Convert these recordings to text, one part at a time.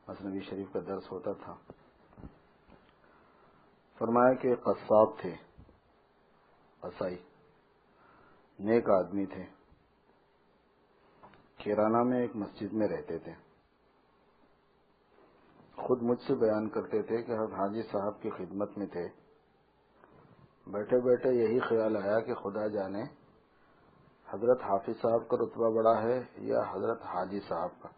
مثنوی شریف کا درس ہوتا تھا. فرمایا کہ قصاب تھے، قصائی، نیک آدمی تھے، کیرانہ میں ایک مسجد میں رہتے تھے. خود مجھ سے بیان کرتے تھے کہ حضرت حاجی صاحب کی خدمت میں تھے. بیٹھے بیٹھے یہی خیال آیا کہ خدا جانے حضرت حافظ صاحب کا رتبہ بڑا ہے یا حضرت حاجی صاحب کا.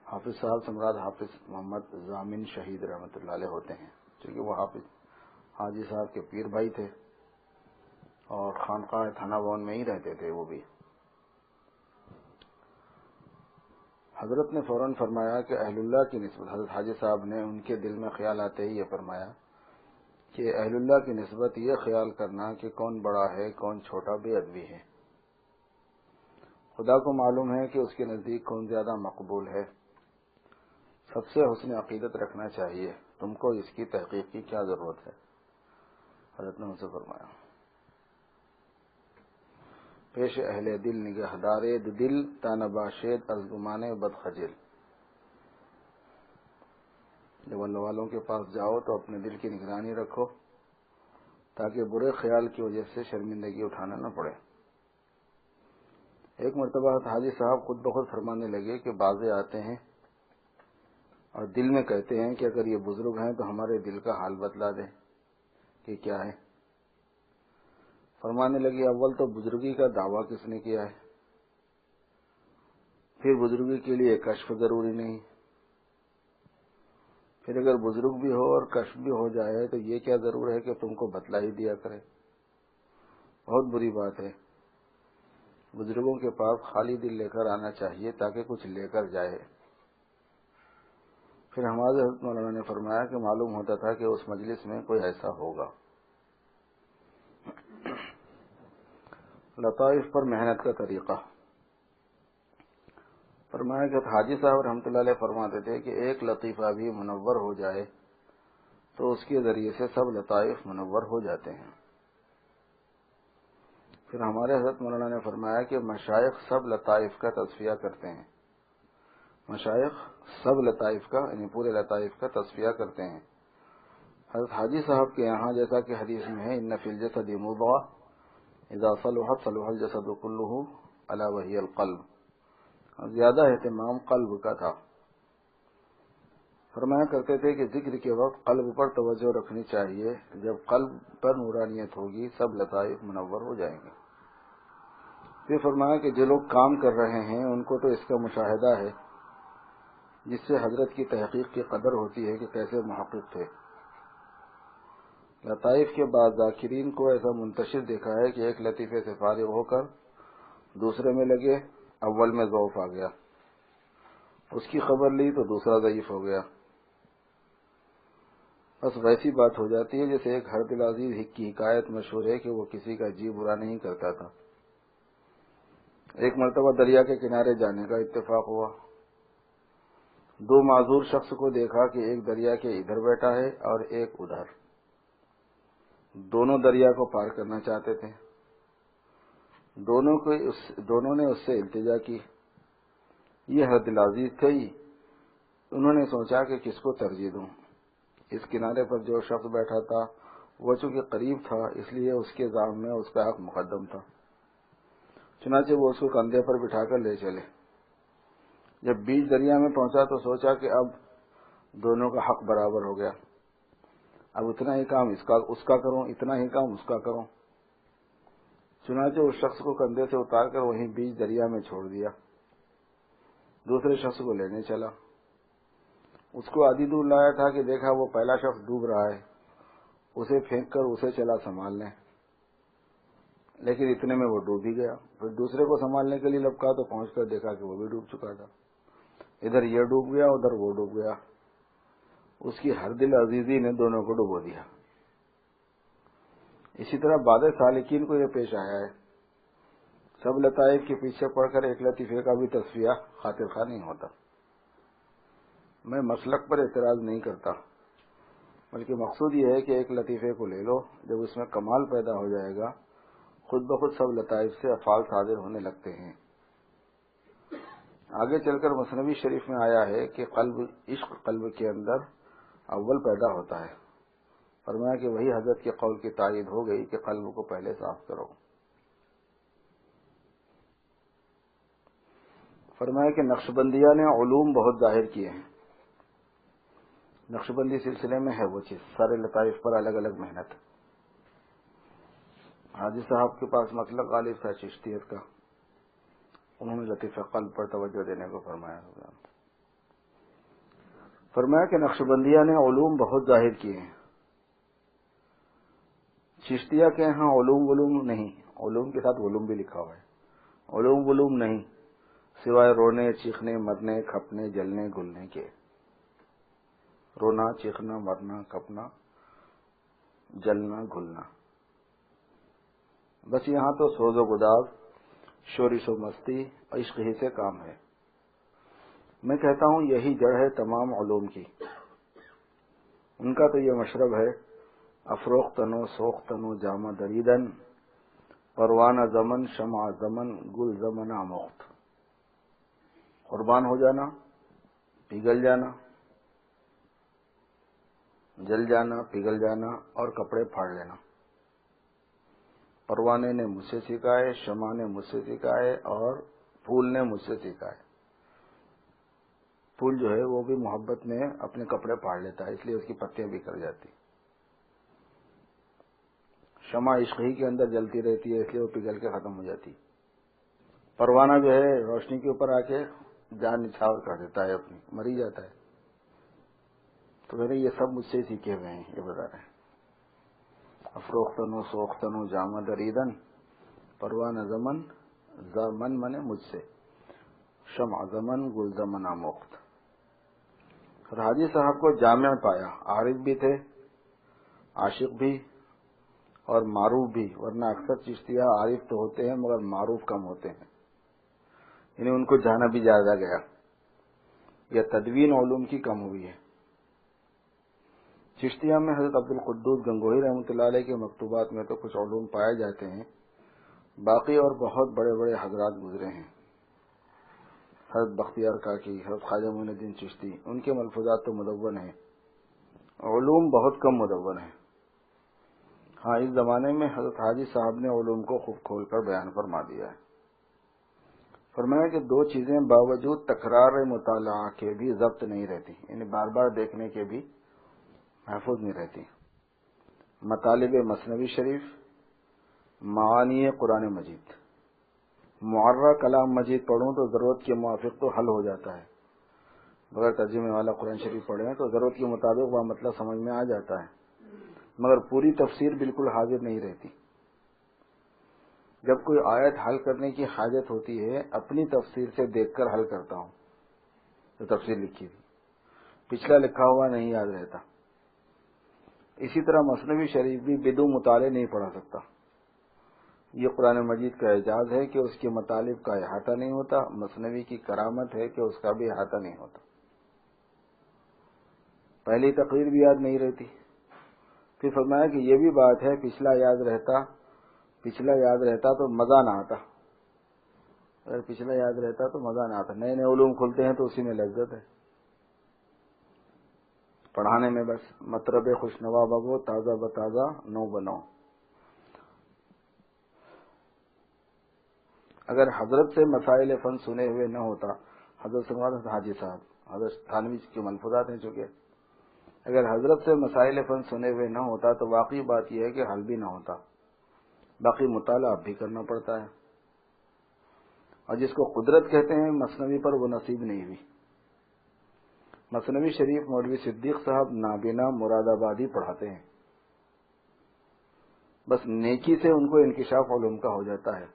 حافظ صاحب سے مراد حافظ محمد ضامن شہید رحمۃ اللہ علیہ ہوتے ہیں، چونکہ وہ حاجی صاحب کے پیر بھائی تھے اور خانقاہ تھانہ بون میں ہی رہتے تھے وہ بھی. حضرت نے فوراً فرمایا کہ اہل اللہ کی نسبت، حضرت حاجی صاحب نے ان کے دل میں خیال آتے ہی یہ فرمایا کہ اہل اللہ کی نسبت یہ خیال کرنا کہ کون بڑا ہے کون چھوٹا بے ادبی ہے. خدا کو معلوم ہے کہ اس کے نزدیک کون زیادہ مقبول ہے. سب سے حسن عقیدت رکھنا چاہیے، تم کو اس کی تحقیق کی کیا ضرورت ہے. حضرت نے ان سے فرمایا پیش اہل دل نگہدارے دل تانباشید از گمانے بد خجل. جب اللہ والوں کے پاس جاؤ تو اپنے دل کی نگرانی رکھو تاکہ برے خیال کی وجہ سے شرمندگی اٹھانا نہ پڑے. ایک مرتبہ حاجی صاحب خود بخود فرمانے لگے کہ بازے آتے ہیں اور دل میں کہتے ہیں کہ اگر یہ بزرگ ہیں تو ہمارے دل کا حال بتلا دیں کہ کیا ہے. فرمانے لگے اول تو بزرگی کا دعویٰ کس نے کیا ہے، پھر بزرگی کے لیے کشف ضروری نہیں، پھر اگر بزرگ بھی ہو اور کشف بھی ہو جائے تو یہ کیا ضرور ہے کہ تم کو بتلا ہی دیا کرے. بہت بری بات ہے. بزرگوں کے پاس خالی دل لے کر آنا چاہیے تاکہ کچھ لے کر جائے. پھر ہمارے حضرت مولانا نے فرمایا کہ معلوم ہوتا تھا کہ اس مجلس میں کوئی ایسا ہوگا. لطائف پر محنت کا طریقہ. فرمایا کہ حاجی صاحب رحمۃ اللہ علیہ فرماتے تھے کہ ایک لطیفہ بھی منور ہو جائے تو اس کے ذریعے سے سب لطائف منور ہو جاتے ہیں. پھر ہمارے حضرت مولانا نے فرمایا کہ مشائخ سب لطائف کا تصفیہ کرتے ہیں. مشائخ سب لطائف کا یعنی پورے لطائف کا تصفیہ کرتے ہیں. حضرت حاجی صاحب کے یہاں جیسا کہ حدیث میں ہے ان فی الجسد مضغہ اذا صلحت صلح الجسد كله الا وهي القلب. زیادہ اہتمام قلب کا تھا. فرمایا کرتے تھے کہ ذکر کے وقت قلب پر توجہ رکھنی چاہیے. جب قلب پر نورانیت ہوگی سب لطائف منور ہو جائیں گے. پھر فرمایا کہ جو لوگ کام کر رہے ہیں ان کو تو اس کا مشاہدہ ہے جس سے حضرت کی تحقیق کی قدر ہوتی ہے کہ کیسے محقق تھے. لطائف کے بعد ذاکرین کو ایسا منتشر دیکھا ہے کہ ایک لطیفے سے فارغ ہو کر دوسرے میں لگے، اول میں ضعف آ گیا، اس کی خبر لی تو دوسرا ضعیف ہو گیا. بس ویسی بات ہو جاتی ہے جیسے ایک حرد العزیز کی حکایت مشہور ہے کہ وہ کسی کا جی برا نہیں کرتا تھا. ایک مرتبہ دریا کے کنارے جانے کا اتفاق ہوا. دو معذور شخص کو دیکھا کہ ایک دریا کے ادھر بیٹھا ہے اور ایک ادھر. دونوں دریا کو پار کرنا چاہتے تھے. دونوں نے اس سے التجا کی. یہ حرد العزیز تھے ہی. انہوں نے سوچا کہ کس کو ترجیح دوں. اس کنارے پر جو شخص بیٹھا تھا وہ چونکہ قریب تھا اس لیے اس کے ذام میں اس کا حق مقدم تھا. چنانچہ وہ اس کو کندھے پر بٹھا کر لے چلے. جب بیچ دریا میں پہنچا تو سوچا کہ اب دونوں کا حق برابر ہو گیا. اب اتنا ہی کام اس کا کروں، اتنا ہی کام اس کا کروں. چنانچہ اس شخص کو کندھے سے اتار کر وہیں بیچ دریا میں چھوڑ دیا. دوسرے شخص کو لینے چلا. اس کو آدھی دور لایا تھا کہ دیکھا وہ پہلا شخص ڈوب رہا ہے. اسے پھینک کر اسے چلا سنبھالنے، لیکن اتنے میں وہ ڈوب ہی گیا. پھر دوسرے کو سنبھالنے کے لیے لپکا تو پہنچ کر دیکھا کہ وہ بھی ڈوب چکا تھا. ادھر یہ ڈوب گیا ادھر وہ ڈوب گیا. اس کی حرد العزیزی نے دونوں کو ڈبو دیا. اسی طرح بعد سالکین کو یہ پیش آیا ہے. سب لطائف کے پیچھے پڑ کر ایک لطیفے کا بھی تصفیہ خاطر خواہ نہیں ہوتا. میں مسلک پر اعتراض نہیں کرتا، بلکہ مقصود یہ ہے کہ ایک لطیفے کو لے لو، جب اس میں کمال پیدا ہو جائے گا خود بخود سب لطائف سے افعال صادر ہونے لگتے ہیں. آگے چل کر مثنوی شریف میں آیا ہے کہ عشق قلب کے اندر اول پیدا ہوتا ہے. فرمایا کہ وہی حضرت کے قول کی تائید ہو گئی کہ قلب کو پہلے صاف کرو. فرمایا کہ نقشبندیہ نے علوم بہت ظاہر کیے ہیں. نقشبندی سلسلے میں ہے وہ چیز، سارے لطائف پر الگ الگ محنت. حاجی صاحب کے پاس مطلب غالب تھا چشتیت کا، انہوں نے لطیفہ قلب پر توجہ دینے کو فرمایا. فرمایا کہ نقشبندیہ نے علوم بہت ظاہر کیے ہیں. چشتیہ کے ہاں علوم نہیں، علوم کے ساتھ علوم بھی لکھا ہوا ہے. علوم نہیں سوائے رونے چیخنے مرنے کھپنے جلنے گلنے کے. رونا چیخنا مرنا کھپنا جلنا گلنا، بس یہاں تو سوز و گداز شورش و مستی عشق ہی سے کام ہے. میں کہتا ہوں یہی جڑ ہے تمام علوم کی. ان کا تو یہ مشرب ہے افروختن و سوختن و جامہ دریدن پروانہ زمن شمع زمن گل زمن آموخت. قربان ہو جانا، پگھل جانا، جل جانا، پگھل جانا اور کپڑے پھاڑ لینا. پروانے نے مجھ سے سکھائے، شمع نے مجھ سے سکھائے اور پھول نے مجھ سے سکھائے. پھول جو ہے وہ بھی محبت میں اپنے کپڑے پھاڑ لیتا ہے، اس لیے اس کی پتیاں بکھر جاتی. شمع عشق ہی کے اندر جلتی رہتی ہے، اس لیے وہ پگھل کے ختم ہو جاتی. پروانہ جو ہے روشنی کے اوپر آ کے جان نچھاور کر دیتا ہے، اپنی مر ہی جاتا ہے. تو میرے یہ سب مجھ سے سیکھے ہوئے ہیں، یہ بتا رہے ہیں. افروختن و سوختن و جامہ دریدن پروانہ زمن زمن منے مجھ سے، شمع زمن گل زمن آموخت. اور حاجی صاحب کو جامع پایا، عارف بھی تھے، عاشق بھی اور معروف بھی. ورنہ اکثر چشتیہ عارف تو ہوتے ہیں مگر معروف کم ہوتے ہیں، یعنی ان کو جانا بھی زیادہ گیا. یا تدوین علوم کی کم ہوئی ہے. چشتیہ میں حضرت عبد القدوس گنگوہی رحمۃ اللہ علیہ کے مکتوبات میں تو کچھ علوم پائے جاتے ہیں، باقی اور بہت بڑے بڑے حضرات گزرے ہیں. حضرت بختیار کاکی، حضرت خواجہ معین الدین چشتی، ان کے ملفوظات تو مدون ہیں، علوم بہت کم مدون ہیں. ہاں اس زمانے میں حضرت حاجی صاحب نے علوم کو خوب کھول کر بیان فرما دیا ہے. فرمایا کہ دو چیزیں باوجود تکرار مطالعہ کے بھی ضبط نہیں رہتی، یعنی بار بار دیکھنے کے بھی محفوظ نہیں رہتی. مطالب مثنوی شریف، معانی قرآن مجید. معرہ کلام مجید پڑھوں تو ضرورت کے موافق تو حل ہو جاتا ہے، بغیر ترجمے والا قرآن شریف پڑھیں تو ضرورت کے مطابق وہ مطلب سمجھ میں آ جاتا ہے، مگر پوری تفسیر بالکل حاضر نہیں رہتی. جب کوئی آیت حل کرنے کی حاجت ہوتی ہے اپنی تفسیر سے دیکھ کر حل کرتا ہوں، جو تفسیر لکھی تھی، پچھلا لکھا ہوا نہیں یاد رہتا. اسی طرح مثنوی شریف بھی بدون مطالعے نہیں پڑھا سکتا. یہ قرآن مجید کا اعجاز ہے کہ اس کے مطالب کا احاطہ نہیں ہوتا، مثنوی کی کرامت ہے کہ اس کا بھی احاطہ نہیں ہوتا. پہلی تقریر بھی یاد نہیں رہتی. پھر فرمایا کہ یہ بھی بات ہے پچھلا یاد رہتا تو مزہ نہ آتا. اگر پچھلا یاد رہتا تو مزہ نہ آتا. نئے نئے علوم کھلتے ہیں تو اسی میں لذت ہے پڑھانے میں. بس مطلب خوشنوا بگو تازہ بتازہ نو بنو. اگر حضرت سے مسائل فن سنے ہوئے نہ ہوتا، حضرت حاجی صاحب حضرت تھانوی کے ملفوظات ہیں چونکہ، اگر حضرت سے مسائل فن سنے ہوئے نہ ہوتا تو واقعی بات یہ ہے کہ حل بھی نہ ہوتا، باقی مطالعہ اب بھی کرنا پڑتا ہے. اور جس کو قدرت کہتے ہیں مثنوی پر وہ نصیب نہیں ہوئی. مثنوی شریف مولوی صدیق صاحب نابینا مراد آبادی پڑھاتے ہیں، بس نیکی سے ان کو انکشاف علوم کا ہو جاتا ہے.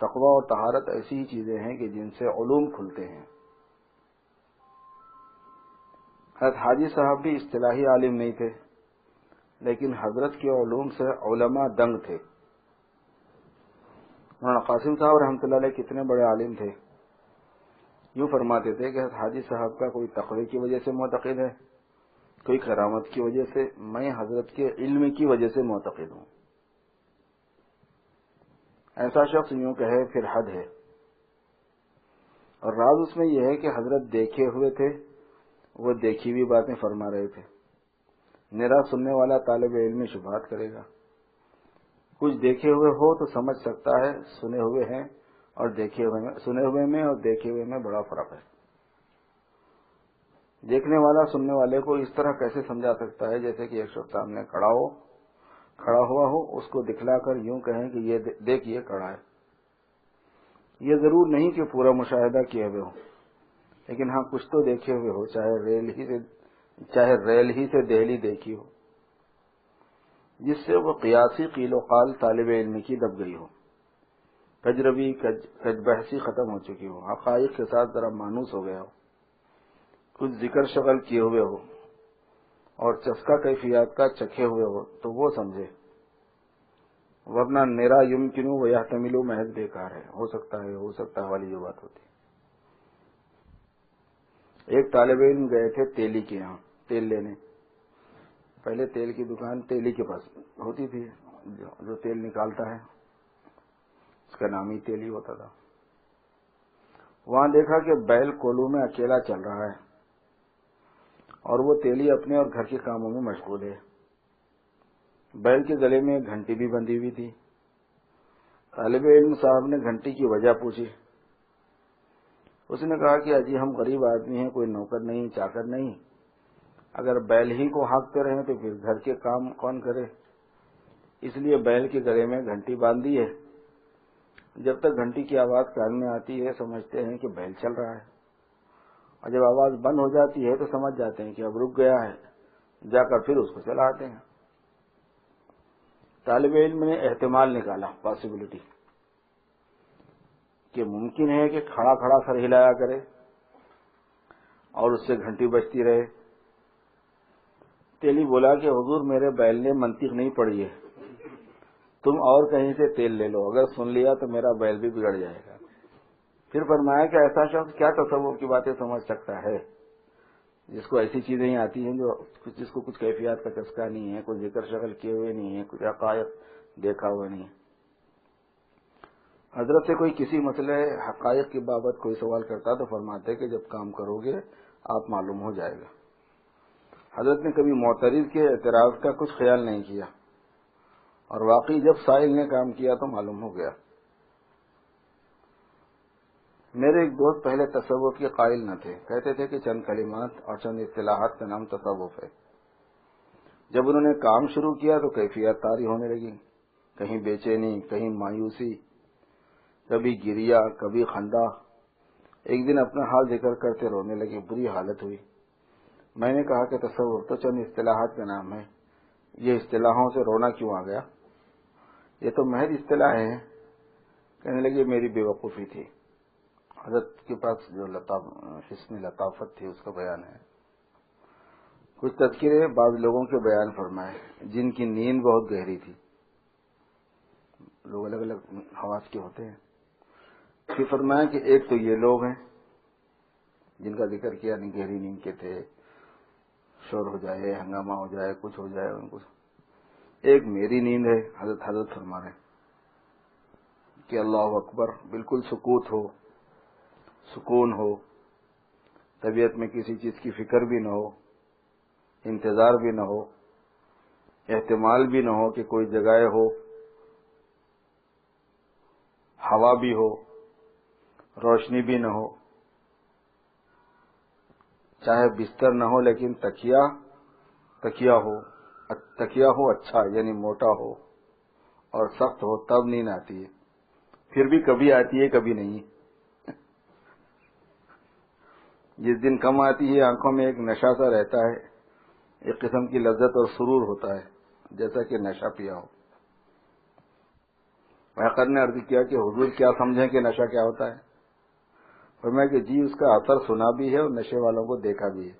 تقوی اور طہارت ایسی ہی چیزیں ہیں کہ جن سے علوم کھلتے ہیں. حضرت حاجی صاحب بھی اصطلاحی عالم نہیں تھے، لیکن حضرت کے علوم سے علماء دنگ تھے. مولانا قاسم صاحب رحمۃ اللہ علیہ کتنے بڑے عالم تھے. یوں فرماتے تھے کہ حضرت حاجی صاحب کا کوئی تقوی کی وجہ سے معتقد ہے، کوئی کرامت کی وجہ سے، میں حضرت کے علم کی وجہ سے معتقد ہوں. ایسا شخص یوں کہے پھر حد ہے. اور راز اس میں یہ ہے کہ حضرت دیکھے ہوئے تھے، وہ دیکھی ہوئی باتیں فرما رہے تھے. نرا سننے والا طالب علم میں شبہات کرے گا. کچھ دیکھے ہوئے ہو تو سمجھ سکتا ہے سنے ہوئے ہیں اور دیکھے ہوئے میں، سنے ہوئے میں اور دیکھے ہوئے میں بڑا فرق ہے. دیکھنے والا سننے والے کو اس طرح کیسے سمجھا سکتا ہے جیسے کہ ایک شخص سامنے کھڑا ہوا ہو، اس کو دکھلا کر یوں کہیں کہ یہ دیکھ یہ کھڑا ہے. یہ ضرور نہیں کہ پورا مشاہدہ کیے ہوئے ہو، لیکن ہاں کچھ تو دیکھے ہوئے ہو، چاہے ریل ہی سے دہلی دیکھی ہو، جس سے وہ قیاسی قیل و قال طالب علم کی دب گئی ہو، تجربی کج بحثی ختم ہو چکی ہو، حقائق کے ساتھ ذرا مانوس ہو گیا ہو، کچھ ذکر شغل کیے ہوئے ہو اور چسکا کیفیات کا چکھے ہوئے ہو تو وہ سمجھے، ورنہ نرا یمکنو و یحتملو محض بیکار ہے. ہو سکتا ہے والی جو بات ہوتی ہے. ایک طالب علم گئے تھے تیلی کے یہاں تیل لینے. پہلے تیل کی دکان تیلی کے پاس ہوتی تھی، جو تیل نکالتا ہے اس کا نام ہی تیلی ہوتا تھا. وہاں دیکھا کہ بیل کولو میں اکیلا چل رہا ہے اور وہ تیلی اپنے اور گھر کے کاموں میں مشغول ہے. بیل کے گلے میں ایک گھنٹی بھی بندھی ہوئی تھی. طالب علم صاحب نے گھنٹی کی وجہ پوچھی. اس نے کہا کہ اجی ہم غریب آدمی ہیں، کوئی نوکر نہیں چاکر نہیں، اگر بیل ہی کو ہانکتے رہیں تو پھر گھر کے کام کون کرے، اس لیے بیل کے گلے میں گھنٹی باندھ دی ہے. جب تک گھنٹی کی آواز کان میں آتی ہے سمجھتے ہیں کہ بیل چل رہا ہے، اور جب آواز بند ہو جاتی ہے تو سمجھ جاتے ہیں کہ اب رک گیا ہے، جا کر پھر اس کو چلاتے ہیں. طالب علم نے احتمال نکالا، پاسبلٹی، کہ ممکن ہے کہ کھڑا کھڑا سر ہلایا کرے اور اس سے گھنٹی بجتی رہے. تیلی بولا کہ حضور میرے بیل نے منطق نہیں پڑھی ہے، تم اور کہیں سے تیل لے لو، اگر سن لیا تو میرا بیل بھی بگڑ جائے گا. پھر فرمایا کہ ایسا شخص کیا تصور کی باتیں سمجھ سکتا ہے جس کو ایسی چیزیں ہی آتی ہیں جس کو کچھ کیفیات کا چسکا نہیں ہے، کوئی ذکر شغل کیے ہوئے نہیں ہے، کچھ حقائق دیکھا ہوا نہیں ہے. حضرت سے کوئی کسی مسئلے حقائق کی بابت کوئی سوال کرتا تو فرماتے کہ جب کام کرو گے آپ معلوم ہو جائے گا. حضرت نے کبھی معترض کے اعتراض کا کچھ خیال نہیں کیا، اور واقعی جب سائل نے کام کیا تو معلوم ہو گیا. میرے ایک دوست پہلے تصوف کے قائل نہ تھے، کہتے تھے کہ چند کلمات اور چند اصطلاحات کا نام تصوف ہے. جب انہوں نے کام شروع کیا تو کیفیت طاری ہونے لگی، کہیں بے چینی، کہیں مایوسی، کبھی گریا، کبھی خندہ. ایک دن اپنا حال ذکر کرتے رونے لگے، بری حالت ہوئی. میں نے کہا کہ تصوف تو چند اصطلاحات کا نام ہے، یہ اصطلاحوں سے رونا کیوں آ گیا؟ یہ تو محض اصطلاحیں ہیں. کہنے لگے میری بے وقوفی تھی. حضرت کے پاس جو حسن لطافت تھی اس کا بیان ہے. کچھ تذکرے بعض لوگوں کے بیان فرمائے جن کی نیند بہت گہری تھی. لوگ الگ الگ حواس کے ہوتے ہیں. پھر فرمایا کہ ایک تو یہ لوگ ہیں جن کا ذکر کیا نہیں، گہری نیند کے تھے، شور ہو جائے، ہنگامہ ہو جائے، کچھ ہو جائے ان کو. ایک میری نیند ہے. حضرت فرما رہے کہ اللہ اکبر، بالکل سکوت ہو، سکون ہو، طبیعت میں کسی چیز کی فکر بھی نہ ہو، انتظار بھی نہ ہو، احتمال بھی نہ ہو کہ کوئی جگہ ہو، ہوا بھی ہو، روشنی بھی نہ ہو، چاہے بستر نہ ہو لیکن تکیا ہو اچھا، یعنی موٹا ہو اور سخت ہو، تب نیند آتی ہے. پھر بھی کبھی آتی ہے کبھی نہیں. جس دن کم آتی ہے آنکھوں میں ایک نشہ سا رہتا ہے، ایک قسم کی لذت اور سرور ہوتا ہے جیسا کہ نشہ پیا ہو. وقت نے عرض کیا کہ حضور کیا سمجھیں کہ نشہ کیا ہوتا ہے؟ فرمایا کہ جی اس کا اثر سنا بھی ہے اور نشے والوں کو دیکھا بھی ہے.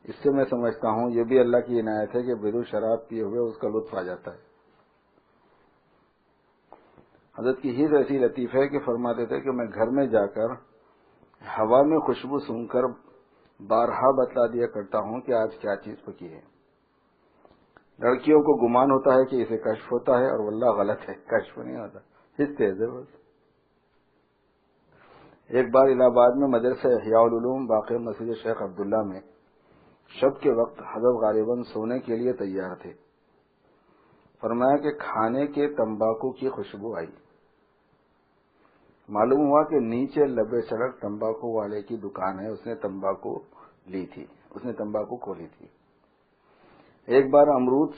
اس سے میں سمجھتا ہوں یہ بھی اللہ کی عنایت ہے کہ بغیر شراب پیے ہوئے اس کا لطف آ جاتا ہے. حضرت کی ہی ایسی لطیف ہے کہ فرماتے تھے کہ میں گھر میں جا کر ہوا میں خوشبو سونگھ کر بارہا بتلا دیا کرتا ہوں کہ آج کیا چیز پکی ہے. لڑکیوں کو گمان ہوتا ہے کہ اسے کشف ہوتا ہے، اور واللہ غلط ہے، کشف نہیں ہوتا، حس ہے بس. ایک بار الہ آباد میں مدرسہ احیاء العلوم واقع مسجد شیخ عبداللہ میں شب کے وقت حضرت غالباً سونے کے لیے تیار تھے. فرمایا کہ کھانے کے تمباکو کی خوشبو آئی. معلوم ہوا کہ نیچے لبے سڑک تمباکو والے کی دکان ہے، اس نے تمباکو لی تھی، اس نے تمباکو کھولی تھی. ایک بار امرود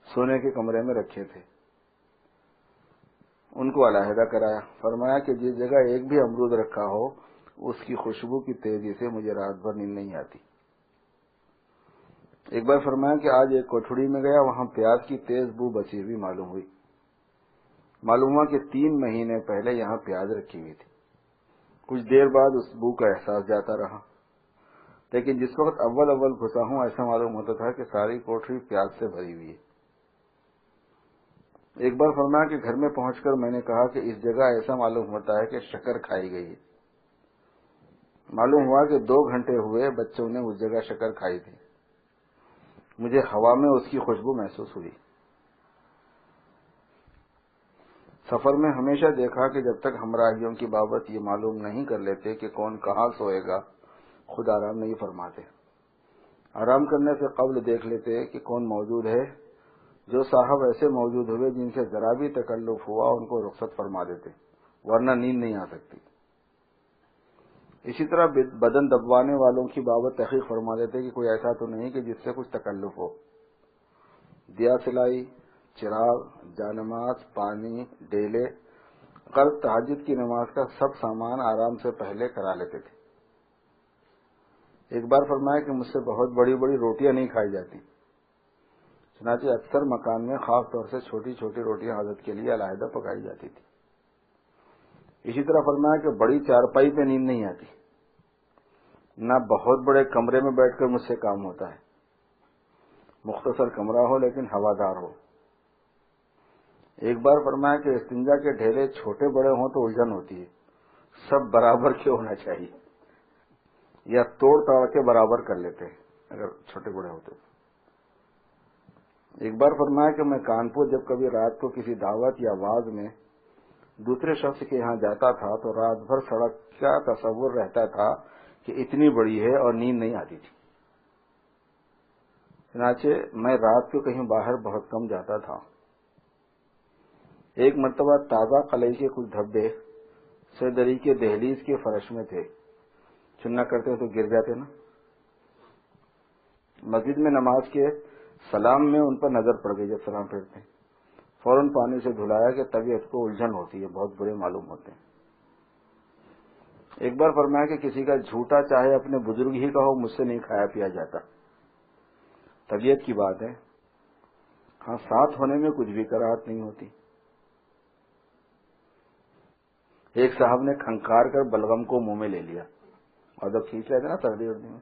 سونے کے کمرے میں رکھے تھے، ان کو علیحدہ کرایا. فرمایا کہ جس جگہ ایک بھی امرود رکھا ہو اس کی خوشبو کی تیزی سے مجھے رات بھر نیند نہیں آتی. ایک بار فرمایا کہ آج ایک کوٹھڑی میں گیا، وہاں پیاز کی تیز بو بچی ہوئی معلوم ہوئی. معلوم ہوا کہ 3 مہینے پہلے یہاں پیاز رکھی ہوئی تھی. کچھ دیر بعد اس بو کا احساس جاتا رہا، لیکن جس وقت اول گھسا ہوں ایسا معلوم ہوتا تھا کہ ساری کوٹھڑی پیاز سے بھری ہوئی ہے. ایک بار فرمایا کہ گھر میں پہنچ کر میں نے کہا کہ اس جگہ ایسا معلوم ہوتا ہے کہ شکر کھائی گئی ہے. معلوم ہوا کہ 2 گھنٹے ہوئے بچوں نے اس جگہ شکر کھائی تھی. مجھے ہوا میں اس کی خوشبو محسوس ہوئی. سفر میں ہمیشہ دیکھا کہ جب تک ہمراہیوں کی بابت یہ معلوم نہیں کر لیتے کہ کون کہاں سوئے گا خود آرام نہیں فرماتے. آرام کرنے سے قبل دیکھ لیتے کہ کون موجود ہے. جو صاحب ایسے موجود ہوئے جن سے ذرا بھی تکلف ہوا ان کو رخصت فرما دیتے، ورنہ نیند نہیں آ سکتی. اسی طرح بدن دبوانے والوں کی بابت تحقیق فرما دیتے کہ کوئی ایسا تو نہیں کہ جس سے کچھ تکلف ہو. دیا سلائی، چراغ، جانماز، پانی، ڈیلے، قرض تہجد کی نماز کا سب سامان آرام سے پہلے کرا لیتے تھے. ایک بار فرمایا کہ مجھ سے بہت بڑی بڑی روٹیاں نہیں کھائی جاتی، چنانچہ اکثر مکان میں خاص طور سے چھوٹی چھوٹی روٹیاں حضرت کے لیے علیحدہ پکائی جاتی تھی. اسی طرح فرمایا کہ بڑی چارپائی پہ نیند نہیں آتی، نہ بہت بڑے کمرے میں بیٹھ کر مجھ سے کام ہوتا ہے. مختصر کمرہ ہو لیکن ہوادار ہو. ایک بار فرمایا کہ استنجا کے ڈھیلے چھوٹے بڑے ہوں تو الجھن ہوتی ہے، سب برابر کیوں ہونا چاہیے، یا توڑ تاڑ کے برابر کر لیتے ہیں اگر چھوٹے بڑے ہوتے. ایک بار فرمایا کہ میں کانپور جب کبھی رات کو کسی دعوت یا واز میں دوسرے شخص کے یہاں جاتا تھا تو رات بھر سڑک کا تصور رہتا تھا کہ اتنی بڑی ہے اور نیند نہیں آتی تھی. چنانچہ میں رات کو کہیں باہر بہت کم جاتا تھا. ایک مرتبہ تازہ قلعے کے کچھ دھبے سیدری کے دہلیز کے فرش میں تھے، چننا کرتے تو گر جاتے نا. مسجد میں نماز کے سلام میں ان پر نظر پڑ گئی. جب سلام پھیرتے ہیں فوراً پانی سے دھلایا کہ طبیعت کو الجھن ہوتی ہے، بہت برے معلوم ہوتے ہیں. ایک بار فرمایا کہ کسی کا جھوٹا چاہے اپنے بزرگ ہی کا ہو مجھ سے نہیں کھایا پیا جاتا، طبیعت کی بات ہے. ہاں ساتھ ہونے میں کچھ بھی کراہت نہیں ہوتی. ایک صاحب نے کھنکار کر بلغم کو منہ میں لے لیا اور جب کھینچ رہے تھے نا سردی وردی میں،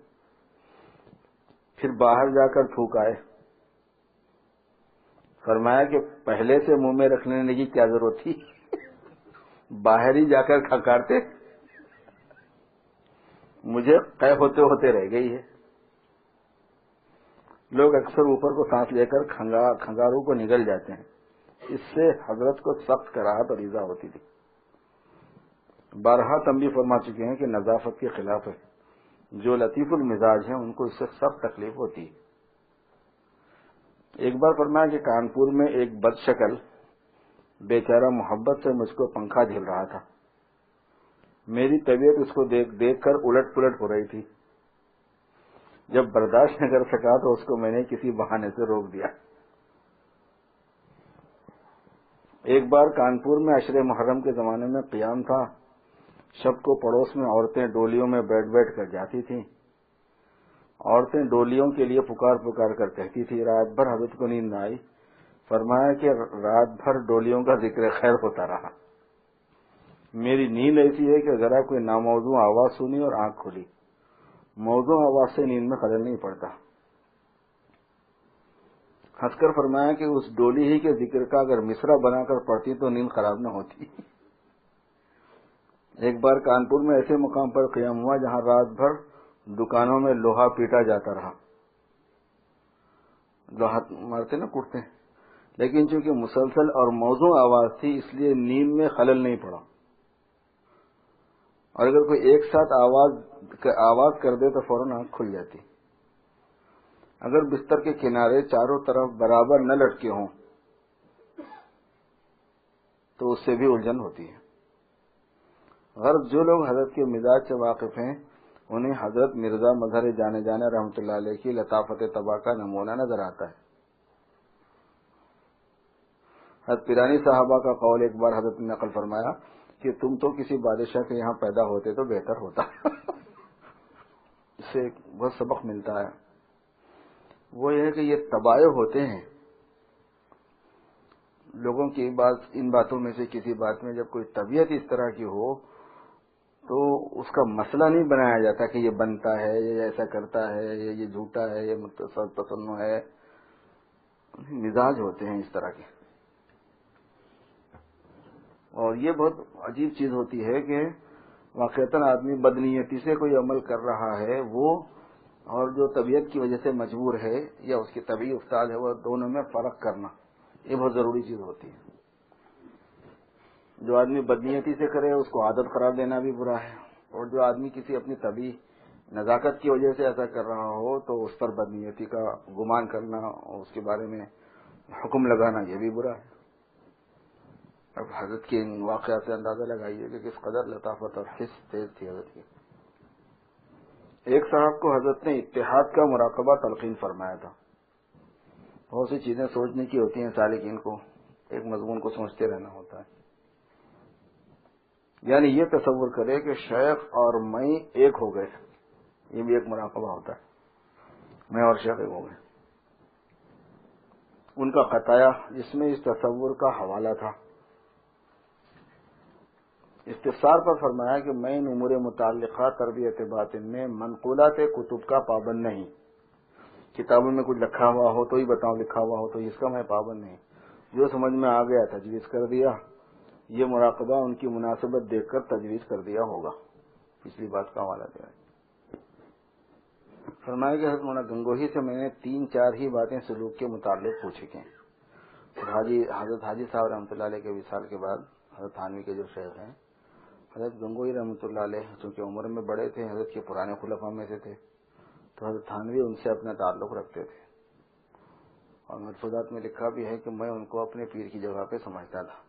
پھر باہر جا کر تھوک آئے. فرمایا کہ پہلے سے منہ میں رکھ لینے کی کیا ضرورت تھی، باہر ہی جا کر کھنکارتے. مجھے قے ہوتے ہوتے رہ گئی ہے. لوگ اکثر اوپر کو سانس لے کر کھنگاروں کو نگل جاتے ہیں، اس سے حضرت کو سخت کراہت اور ایذا ہوتی تھی. بارہا تنبیہ فرما چکے ہیں کہ نظافت کے خلاف ہے. جو لطیف المزاج ہیں ان کو اس سے سخت تکلیف ہوتی ہے. ایک بار فرمایا کہ کانپور میں ایک بد شکل بیچارہ محبت سے مجھ کو پنکھا جھیل رہا تھا. میری طبیعت اس کو دیکھ کر الٹ پلٹ ہو رہی تھی. جب برداشت نہ کر سکا تو اس کو میں نے کسی بہانے سے روک دیا. ایک بار کانپور میں عشر محرم کے زمانے میں قیام تھا. شب کو پڑوس میں عورتیں ڈولیوں میں بیٹھ کر جاتی تھیں. عورتیں ڈولیوں کے لیے پکار کر کہتی تھی. رات بھر حضرت کو نیند نہ آئی. فرمایا کہ رات بھر ڈولیوں کا ذکر خیر ہوتا رہا. میری نیند ایسی ہے کہ ذرا کوئی ناموزوں آواز سنی اور آنکھ کھلی، موزوں آواز سے نیند میں خلل نہیں پڑتا. ہنس کر فرمایا کہ اس ڈولی ہی کے ذکر کا اگر مصرع بنا کر پڑھتی تو نیند خراب نہ ہوتی. ایک بار کانپور میں ایسے مقام پر قیام ہوا جہاں رات بھر دکانوں میں لوہا پیٹا جاتا رہا. لوہا مارتے نا، کوٹتے ہیں، لیکن چونکہ مسلسل اور موزوں آواز تھی اس لیے نیند میں خلل نہیں پڑا. اور اگر کوئی ایک ساتھ آواز کر دے تو فوراً آنکھ کھل جاتی. اگر بستر کے کنارے چاروں طرف برابر نہ لٹکے ہوں تو اس سے بھی الجھن ہوتی ہے. غرض جو لوگ حضرت کے مزاج سے واقف ہیں انہیں حضرت مرزا مظہر جانے جانے رحمۃ اللہ علیہ کی لطافت طبع کا نمونہ نظر آتا ہے. حضرت پیرانی صاحبہ کا قول ایک بار حضرت نے نقل فرمایا کہ تم تو کسی بادشاہ کے یہاں پیدا ہوتے تو بہتر ہوتا. اس سے ایک بہت سبق ملتا ہے. وہ یہ ہے کہ یہ طبائع ہوتے ہیں لوگوں کی ان باتوں میں سے کسی بات میں جب کوئی طبیعت اس طرح کی ہو تو اس کا مسئلہ نہیں بنایا جاتا کہ یہ بنتا ہے یہ ایسا کرتا ہے یہ جھوٹا ہے یہ تصنع ہے. مزاج ہوتے ہیں اس طرح کے. اور یہ بہت عجیب چیز ہوتی ہے کہ واقعتاً آدمی بدنیتی سے کوئی عمل کر رہا ہے وہ اور جو طبیعت کی وجہ سے مجبور ہے یا اس کی طبیعی استاد ہے وہ دونوں میں فرق کرنا یہ بہت ضروری چیز ہوتی ہے. جو آدمی بدنیتی سے کرے اس کو عادت قرار دینا بھی برا ہے اور جو آدمی کسی اپنی طبیعی نزاکت کی وجہ سے ایسا کر رہا ہو تو اس پر بدنیتی کا گمان کرنا اور اس کے بارے میں حکم لگانا یہ بھی برا ہے. اب حضرت کے ان واقعات سے اندازہ لگائیے کہ کس قدر لطافت اور حس تیز تھی حضرت کی. ایک صاحب کو حضرت نے اتحاد کا مراقبہ تلقین فرمایا تھا. بہت سی چیزیں سوچنے کی ہوتی ہیں سالکین کو ایک مضمون کو سوچتے رہنا ہوتا ہے. یعنی یہ تصور کرے کہ شیخ اور میں ایک ہو گئے یہ بھی ایک مراقبہ ہوتا ہے. میں اور شیخ ایک ہو گئے. ان کا خطایا جس میں اس تصور کا حوالہ تھا استفسار پر فرمایا کہ میں ان امور متعلقہ تربیت باطن میں منقولات کتب کا پابند نہیں. کتابوں میں کچھ لکھا ہوا ہو تو ہی بتاؤں لکھا ہوا ہو تو اس کا میں پابند نہیں. جو سمجھ میں آ گیا تجویز کر دیا. یہ مراقبہ ان کی مناسبت دیکھ کر تجویز کر دیا ہوگا. پچھلی بات کا حوالہ دیا. فرمایا کہ حضرت مولانا گنگوہی سے میں نے 3-4 ہی باتیں سلوک کے متعلق پوچھی ہیں. حضرت حاجی صاحب رحمۃ اللہ علیہ کے وصال کے بعد حضرت تھانوی کے جو شیخ ہیں حضرت گنگوہی رحمۃ اللہ علیہ چونکہ عمر میں بڑے تھے حضرت کے پرانے خلفاء میں سے تھے تو حضرت تھانوی ان سے اپنا تعلق رکھتے تھے. اور ملفوظات میں لکھا بھی ہے کہ میں ان کو اپنے پیر کی جگہ پہ سمجھتا تھا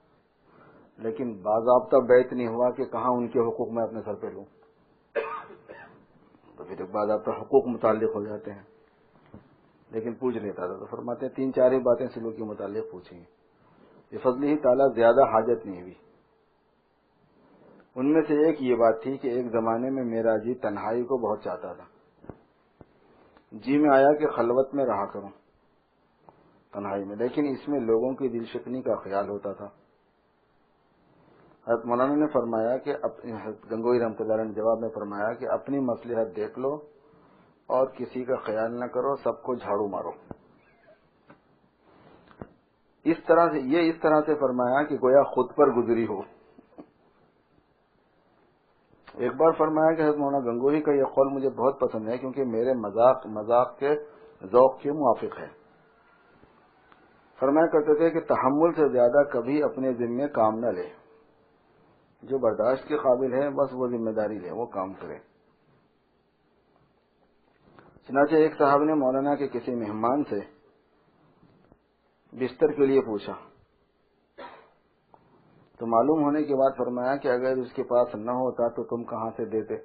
لیکن باضابطہ بیعت نہیں ہوا کہ کہاں ان کے حقوق میں اپنے سر پہ لوں. تو پھر ایک باضابطہ حقوق متعلق ہو جاتے ہیں لیکن پوچھ لیتا تھا. تو فرماتے ہیں 3-4 ہی باتیں سلوک کے متعلق پوچھیں. بفضل ہی تعالیٰ زیادہ حاجت نہیں ہوئی. ان میں سے ایک یہ بات تھی کہ ایک زمانے میں میرا جی تنہائی کو بہت چاہتا تھا. جی میں آیا کہ خلوت میں رہا کروں تنہائی میں لیکن اس میں لوگوں کی دل شکنی کا خیال ہوتا تھا. حضرت مولانا نے فرمایا کہ گنگوئی رحمۃ اللہ علیہ نے جواب میں فرمایا کہ اپنی مصلحت دیکھ لو اور کسی کا خیال نہ کرو سب کو جھاڑو مارو. اس طرح سے فرمایا کہ گویا خود پر گزری ہو. ایک بار فرمایا کہ حضرت مولانا گنگوہی کا یہ قول مجھے بہت پسند ہے کیونکہ میرے مذاق کے ذوق کے موافق ہے. فرمایا کرتے تھے کہ تحمل سے زیادہ کبھی اپنے ذمے کام نہ لے. جو برداشت کے قابل ہے بس وہ ذمہ داری لے وہ کام کرے. چنانچہ ایک صاحب نے مولانا کے کسی مہمان سے بستر کے لیے پوچھا تو معلوم ہونے کے بعد فرمایا کہ اگر اس کے پاس نہ ہوتا تو تم کہاں سے دیتے.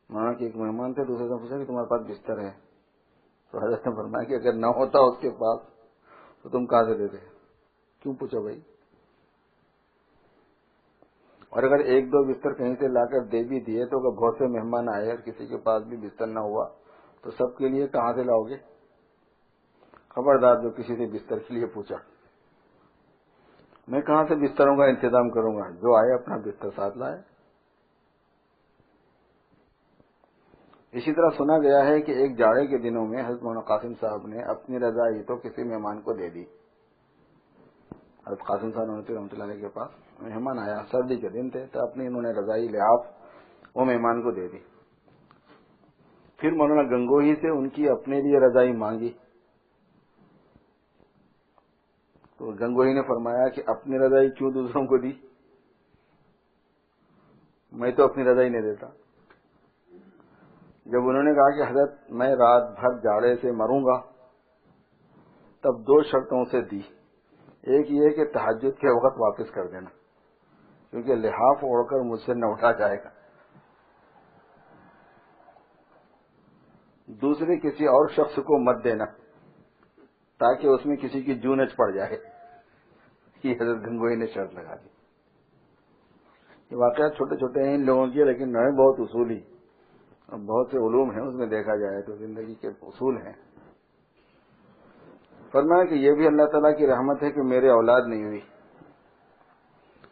مولانا کے ایک مہمان تھے دوسرے سے پوچھا کہ تمہارے پاس بستر ہے تو حضرت نے فرمایا کہ اگر نہ ہوتا اس کے پاس تو تم کہاں سے دیتے. کیوں پوچھو بھائی. اور اگر 1-2 بستر کہیں سے لا کر دے بھی دیے تو اگر بہت سے مہمان آئے اور کسی کے پاس بھی بستر نہ ہوا تو سب کے لیے کہاں سے لاؤ گے. خبردار جو کسی سے بستر کے لیے پوچھا. میں کہاں سے بستروں کا انتظام کروں گا. جو آئے اپنا بستر ساتھ لائے. اسی طرح سنا گیا ہے کہ ایک جاڑے کے دنوں میں حضرت مولانا قاسم صاحب نے اپنی رضائی تو کسی مہمان کو دے دی. حضرت قاسم صاحب رحمۃ اللہ علیہ کے پاس مہمان آیا سردی کے دن تھے تو اپنی انہوں نے رضائی لحاف وہ مہمان کو دے دی. پھر مولانا گنگوہی سے ان کی اپنے لیے رضائی مانگی تو گنگوہی نے فرمایا کہ اپنی رضائی کیوں دوسروں کو دی. میں تو اپنی رضا ہی نہیں دیتا. جب انہوں نے کہا کہ حضرت میں رات بھر جاڑے سے مروں گا, تب 2 شرطوں سے دی. ایک یہ کہ تہجد کے وقت واپس کر دینا, کیونکہ لحاف اوڑھ کر مجھ سے نہ اٹھا جائے گا. دوسری, کسی اور شخص کو مت دینا تاکہ اس میں کسی کی جونچ پڑ جائے. یہ حضرت گنگوئی نے شرط لگا دی. یہ واقعات چھوٹے چھوٹے ہیں ان لوگوں کے, لیکن نئے بہت اصولی اور بہت سے علوم ہیں اس میں. دیکھا جائے تو زندگی کے اصول ہیں. فرمایا کہ یہ بھی اللہ تعالیٰ کی رحمت ہے کہ میرے اولاد نہیں ہوئی,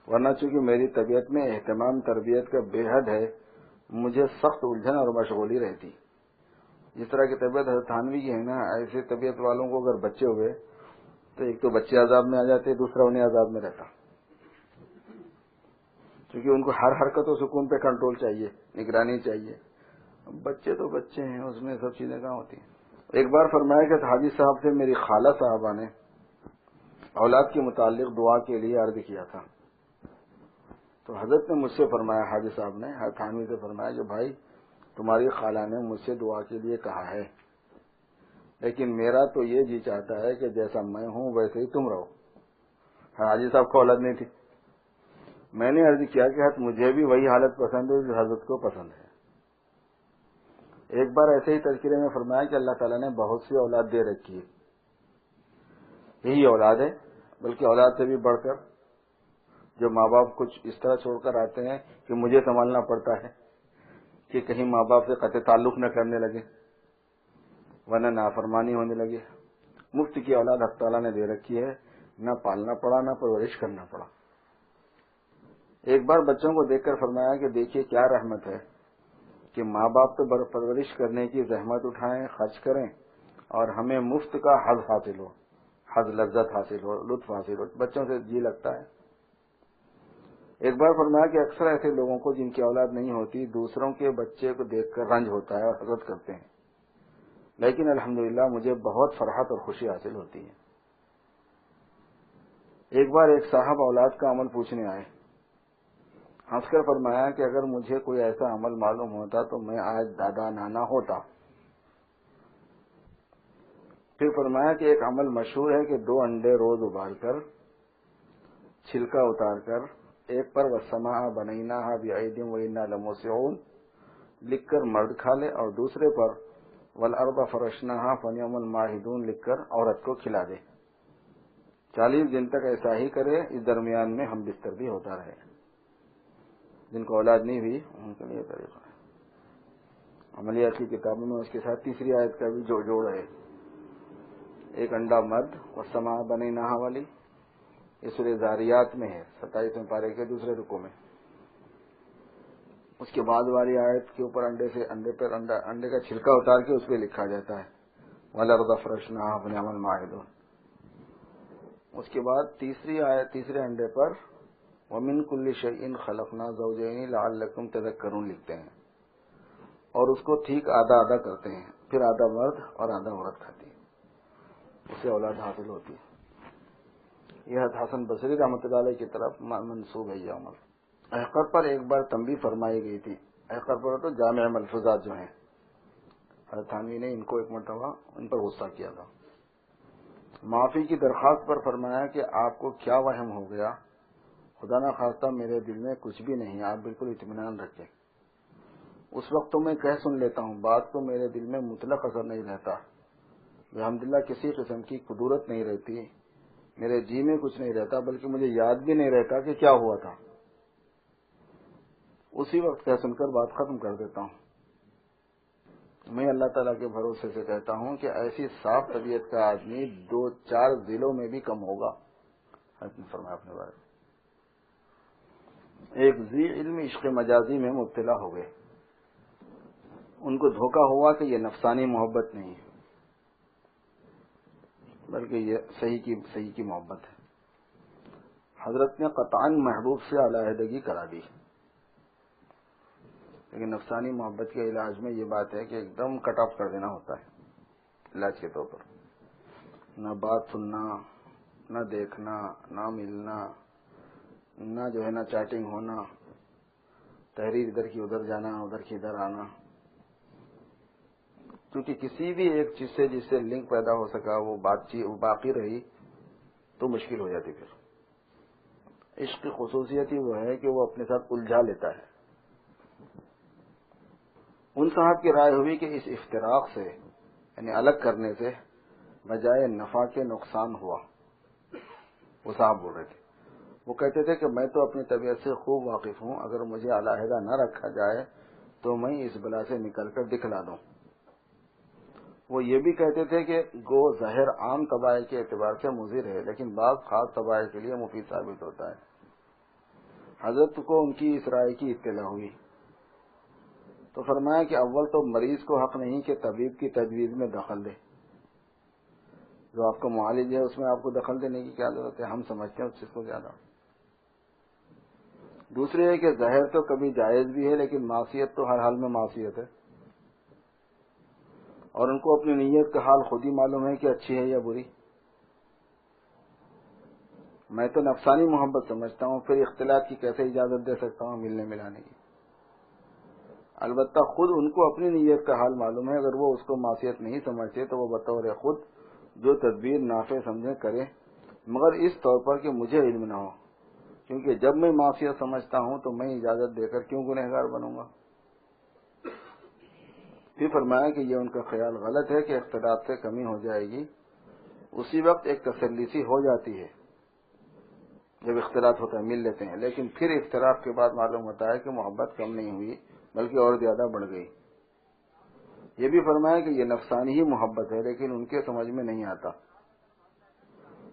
ورنہ چونکہ میری طبیعت میں اہتمام تربیت کا بے حد ہے, مجھے سخت الجھن اور مشغولی رہتی. جس طرح کی طبیعت حضرت تھانوی کی ہے نا, ایسے طبیعت والوں کو اگر بچے ہوئے تو ایک تو بچے عذاب میں آ جاتے, دوسرا انہیں عذاب میں رہتا, کیونکہ ان کو ہر حرکت و سکون پہ کنٹرول چاہیے, نگرانی چاہیے. بچے تو بچے ہیں, اس میں سب چیزیں کہاں ہوتی ہیں. ایک بار فرمایا کہ حاجی صاحب سے میری خالہ صاحبہ نے اولاد کے متعلق دعا کے لیے عرض کیا تھا. تو حضرت نے مجھ سے فرمایا, حاجی صاحب نے حضرت تھانوی سے فرمایا کہ بھائی تمہاری خالہ نے مجھ سے دعا کے لیے کہا ہے, لیکن میرا تو یہ جی چاہتا ہے کہ جیسا میں ہوں ویسے ہی تم رہو. حاجی صاحب کو اولاد نہیں تھی. میں نے عرض کیا کہ حضرت مجھے بھی وہی حالت پسند ہے جو حضرت کو پسند ہے. ایک بار ایسے ہی تذکرے میں فرمایا کہ اللہ تعالیٰ نے بہت سی اولاد دے رکھی ہے, یہی اولاد ہے, بلکہ اولاد سے بھی بڑھ کر جو ماں باپ کچھ اس طرح چھوڑ کر آتے ہیں کہ مجھے سنبھالنا پڑتا ہے کہ کہیں ماں باپ سے قطع تعلق نہ کرنے لگے ورنہ نافرمانی ہونے لگے. مفت کی اولاد حق تعالیٰ نے دے رکھی ہے, نہ پالنا پڑا نہ پرورش کرنا پڑا. ایک بار بچوں کو دیکھ کر فرمایا کہ دیکھیے کیا رحمت ہے کہ ماں باپ تو پرورش کرنے کی زحمت اٹھائیں, خرچ کریں, اور ہمیں مفت کا حظ حاصل ہو, حظ لذت حاصل ہو, لطف حاصل ہو. بچوں سے جی لگتا ہے. ایک بار فرمایا کہ اکثر ایسے لوگوں کو جن کی اولاد نہیں ہوتی دوسروں کے بچے کو دیکھ کر رنج ہوتا ہے اور حسد کرتے ہیں, لیکن الحمدللہ مجھے بہت فرحت اور خوشی حاصل ہوتی ہے. ایک بار ایک صاحب اولاد کا عمل پوچھنے آئے, ہنس کر فرمایا کہ اگر مجھے کوئی ایسا عمل معلوم ہوتا تو میں آج دادا نانا ہوتا. پھر فرمایا کہ ایک عمل مشہور ہے کہ 2 انڈے روز ابال کر چھلکا اتار کر ایک پر وَالسَّمَاءَ بَنَيْنَاهَا بِأَيْدٍ وَإِنَّا لَمُوسِعُونَ لکھ کر مرد کھا لے, اور دوسرے پر وَالْأَرْضَ فَرَشْنَاهَا فَنِعْمَ الْمَاهِدُونَ لکھ کر عورت کو کھلا دے. 40 دن تک ایسا ہی کرے, اس درمیان میں ہم بستر بھی ہوتا رہے. جن کو اولاد نہیں ہوئی ان کے لیے طریقہ ہے. عملیات کی کتابوں میں اس کے ساتھ تیسری آیت کا بھی جوڑ ہے. ایک انڈا مرد والسماء بنیناہا والی, یہ سورہ زاریات میں ہے 27ویں پارے کے دوسرے رکوع میں. اس کے بعد والی آیت کے اوپر انڈے کا چھلکا اتار کے اس پہ لکھا جاتا ہے وَالْأَرْضَ فَرَشْنَاهَا فَنِعْمَ الْمَاهِدُونَ. اس کے بعد تیسری آیت تیسرے انڈے پر وَمِن كُلِّ شَيْءٍ خَلَقْنَا زَوْجَيْنِ لَعَلَّكُمْ تَذَكَّرُونَ لکھتے ہیں, اور اس کو ٹھیک آدھا آدھا کرتے ہیں, پھر آدھا مرد اور آدھا عورت کھاتی ہے, اسے اولاد حاصل ہوتی ہے. یہ حضرت حسن بصری رحمۃ اللہ علیہ کی طرف منسوب ہے یہ عمل. احقر پر ایک بار تنبیہ فرمائی گئی تھی. احقر پر تو جامع ملفوظات جو ہیں, حضرت تھانوی نے ان کو ایک مرتبہ ان پر غصہ کیا تھا. معافی کی درخواست پر فرمایا کہ آپ کو کیا وہم ہو گیا, خدا نہ خواستہ میرے دل میں کچھ بھی نہیں, آپ بالکل اطمینان رکھیں. اس وقت تو میں کہہ سن لیتا ہوں, بات تو میرے دل میں مطلق اثر نہیں رہتا. الحمدللہ کسی قسم کی قدورت نہیں رہتی, میرے جی میں کچھ نہیں رہتا, بلکہ مجھے یاد بھی نہیں رہتا کہ کیا ہوا تھا. اسی وقت کہہ سن کر بات ختم کر دیتا ہوں. میں اللہ تعالیٰ کے بھروسے سے کہتا ہوں کہ ایسی صاف طبیعت کا آدمی 2-4 ضلعوں میں بھی کم ہوگا. فرمایا اپنے بارے میں. ایک ذی علم عشق مجازی میں مبتلا ہو گئے. ان کو دھوکہ ہوا کہ یہ نفسانی محبت نہیں ہے, بلکہ یہ صحیح کی محبت ہے. حضرت نے قطعاً محبوب سے علیحدگی کرا دی, لیکن نفسانی محبت کے علاج میں یہ بات ہے کہ ایک دم کٹ آف کر دینا ہوتا ہے علاج کے طور پر. نہ بات سننا, نہ دیکھنا, نہ ملنا, نہ جو ہے نہ چیٹنگ ہونا, تحریر ادھر کی ادھر جانا، ادھر کی ادھر آنا، کیونکہ کسی بھی ایک چیز سے جس سے لنک پیدا ہو سکا وہ بات چیت باقی رہی تو مشکل ہو جاتی. پھر عشق کی خصوصیت ہی وہ ہے کہ وہ اپنے ساتھ الجھا لیتا ہے. ان صاحب کی رائے ہوئی کہ اس افتراق سے یعنی الگ کرنے سے بجائے نفع کے نقصان ہوا. وہ صاحب بول رہے تھے، وہ کہتے تھے کہ میں تو اپنی طبیعت سے خوب واقف ہوں، اگر مجھے علیحدہ نہ رکھا جائے تو میں اس بلا سے نکل کر دکھلا دوں. وہ یہ بھی کہتے تھے کہ گو زہر عام طبائع کے اعتبار سے مضر ہے لیکن بعض خاص طبائع کے لیے مفید ثابت ہوتا ہے. حضرت کو ان کی اس رائے کی اطلاع ہوئی تو فرمایا کہ اول تو مریض کو حق نہیں کہ طبیب کی تجویز میں دخل دے. جو آپ کا معالج ہے اس میں آپ کو دخل دینے کی کیا ضرورت ہے، ہم سمجھتے ہیں اس چیز کو زیادہ. دوسرے ہے کہ زہر تو کبھی جائز بھی ہے لیکن معصیت تو ہر حال میں معصیت ہے، اور ان کو اپنی نیت کا حال خود ہی معلوم ہے کہ اچھی ہے یا بری. میں تو نفسانی محبت سمجھتا ہوں، پھر اختلاط کی کیسے اجازت دے سکتا ہوں ملنے ملانے کی. البتہ خود ان کو اپنی نیت کا حال معلوم ہے، اگر وہ اس کو معصیت نہیں سمجھتے تو وہ بطور خود جو تدبیر نافع سمجھے کرے، مگر اس طور پر کہ مجھے علم نہ ہو، کیونکہ جب میں معصیت سمجھتا ہوں تو میں اجازت دے کر کیوں گنہگار بنوں گا. پھر فرمایا کہ یہ ان کا خیال غلط ہے کہ اختلاط سے کمی ہو جائے گی. اسی وقت ایک تسلی سی ہو جاتی ہے جب اختلاط ہوتا ہے، مل لیتے ہیں، لیکن پھر اختلاف کے بعد معلوم ہوتا ہے کہ محبت کم نہیں ہوئی بلکہ اور زیادہ بڑھ گئی. یہ بھی فرمایا کہ یہ نفسانی ہی محبت ہے لیکن ان کے سمجھ میں نہیں آتا،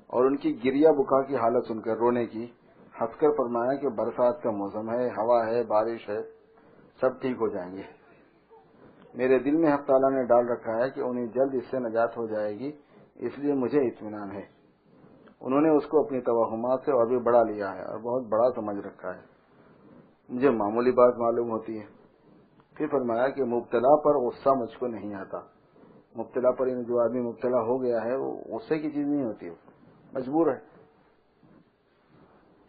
اور ان کی گریہ بکا کی حالت سن کر رونے کی ہنس کر فرمایا کہ برسات کا موسم ہے، ہوا ہے، بارش ہے، سب ٹھیک ہو جائیں گے. میرے دل میں حق تعالیٰ نے ڈال رکھا ہے کہ انہیں جلد اس سے نجات ہو جائے گی، اس لیے مجھے اطمینان ہے. انہوں نے اس کو اپنی توہمات سے اور بھی بڑا لیا ہے اور بہت بڑا سمجھ رکھا ہے، مجھے معمولی بات معلوم ہوتی ہے. پھر فرمایا کہ مبتلا پر غصہ مجھ کو نہیں آتا. مبتلا پر جو آدمی مبتلا ہو گیا ہے وہ غصے کی چیز نہیں ہوتی، مجبور ہے.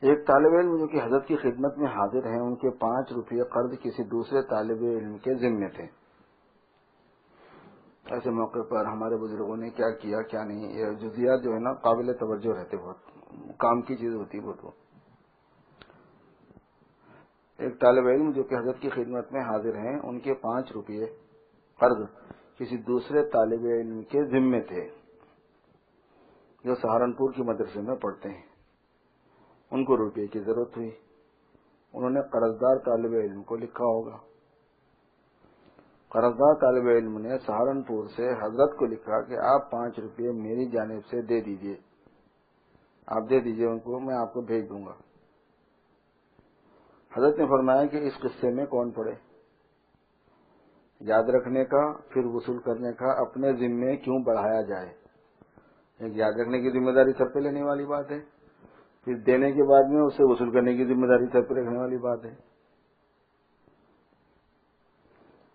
ایک طالب علم جو کہ حضرت کی خدمت میں حاضر ہیں، ان کے 5 روپے قرض کسی دوسرے طالب علم کے ذمے تھے. ایسے موقع پر ہمارے بزرگوں نے کیا کیا کیا نہیں، یہ جزیات جو ہے نا قابل توجہ رہتے، بہت کام کی چیز ہوتی بہت. وہ ایک طالب علم جو کہ حضرت کی خدمت میں حاضر ہیں، ان کے 5 روپے قرض کسی دوسرے طالب علم کے ذمے تھے جو سہارنپور کی مدرسے میں پڑھتے ہیں. ان کو روپے کی ضرورت ہوئی، انہوں نے قرضدار طالب علم کو لکھا ہوگا. قرضدار طالب علم نے سہارنپور سے حضرت کو لکھا کہ آپ 5 روپے میری جانب سے دے دیجئے، آپ دے دیجئے ان کو، میں آپ کو بھیج دوں گا. حضرت نے فرمایا کہ اس قصے میں کون پڑے، یاد رکھنے کا پھر وصول کرنے کا اپنے ذمے کیوں بڑھایا جائے. ایک یاد رکھنے کی ذمہ داری سر پہ لینے والی بات ہے، پھر دینے کے بعد میں اسے وصول کرنے کی ذمہ داری سر پہ رکھنے والی بات ہے.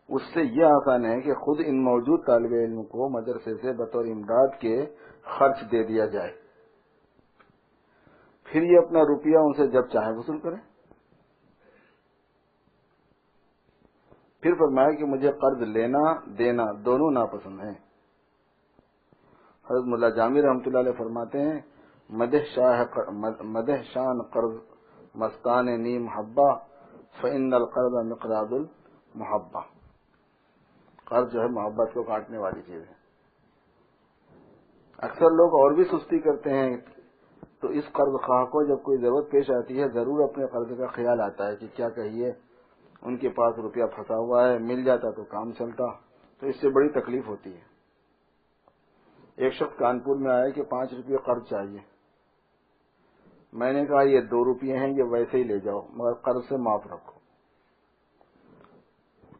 اس سے یہ آسان ہے کہ خود ان موجود طالب علم کو مدرسے سے بطور امداد کے خرچ دے دیا جائے، پھر یہ اپنا روپیہ ان سے جب چاہے وصول کریں. پھر فرمایا کہ مجھے قرض لینا دینا دونوں ناپسند ہیں. حضرت ملا جامی رحمۃ اللہ علیہ فرماتے ہیں، مدح شان قرض مستان نی محبہ فإن القرض مقراض المحبہ. قرض جو ہے محبت کو کاٹنے والی چیز ہے. اکثر لوگ اور بھی سستی کرتے ہیں تو اس قرض خواہ کو جب کوئی ضرورت پیش آتی ہے ضرور اپنے قرض کا خیال آتا ہے کہ کیا کہیے ان کے پاس روپیہ پھنسا ہوا ہے، مل جاتا تو کام چلتا، تو اس سے بڑی تکلیف ہوتی ہے. ایک شخص کانپور میں آیا کہ 5 روپے قرض چاہیے. میں نے کہا یہ 2 روپے ہیں، یہ ویسے ہی لے جاؤ مگر قرض سے معاف رکھو،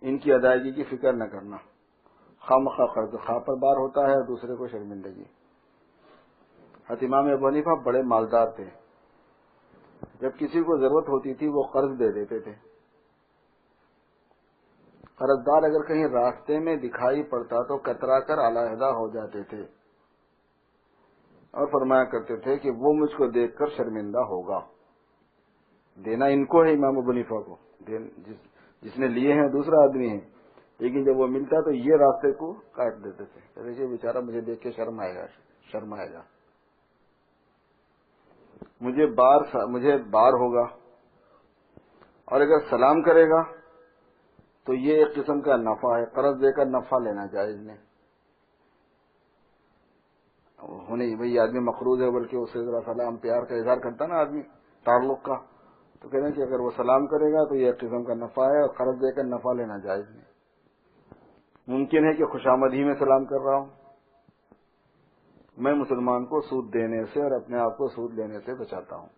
ان کی ادائیگی کی فکر نہ کرنا. خواہ قرض خواہ پر بار ہوتا ہے اور دوسرے کو شرمندگی. حضرت امام ابو حنیفہ بڑے مالدار تھے، جب کسی کو ضرورت ہوتی تھی وہ قرض دے دیتے تھے. قرضدار اگر کہیں راستے میں دکھائی پڑتا تو کترا کر علیحدہ ہو جاتے تھے اور فرمایا کرتے تھے کہ وہ مجھ کو دیکھ کر شرمندہ ہوگا، دینا ان کو ہے امام ابو حنیفہ کو، جس نے لیے ہیں دوسرا آدمی ہے، لیکن جب وہ ملتا تو یہ راستے کو کاٹ دیتے تھے، کہتے کہ بیچارہ مجھے دیکھ کے شرم آئے گا، مجھے بار ہوگا، اور اگر سلام کرے گا تو یہ ایک قسم کا نفع ہے، قرض دے کر نفع لینا جائز نہیں ہونے، بھئی آدمی مقروض ہے بلکہ اسے ذرا سلام پیار کا اظہار کرتا نا آدمی تعلق کا، تو کہتے ہیں کہ اگر وہ سلام کرے گا تو یہ ایک قسم کا نفع ہے، اور قرض دے کر نفع لینا جائز نہیں۔ ممکن ہے کہ خوشامد ہی میں سلام کر رہا ہوں، میں مسلمان کو سود دینے سے اور اپنے آپ کو سود لینے سے بچاتا ہوں،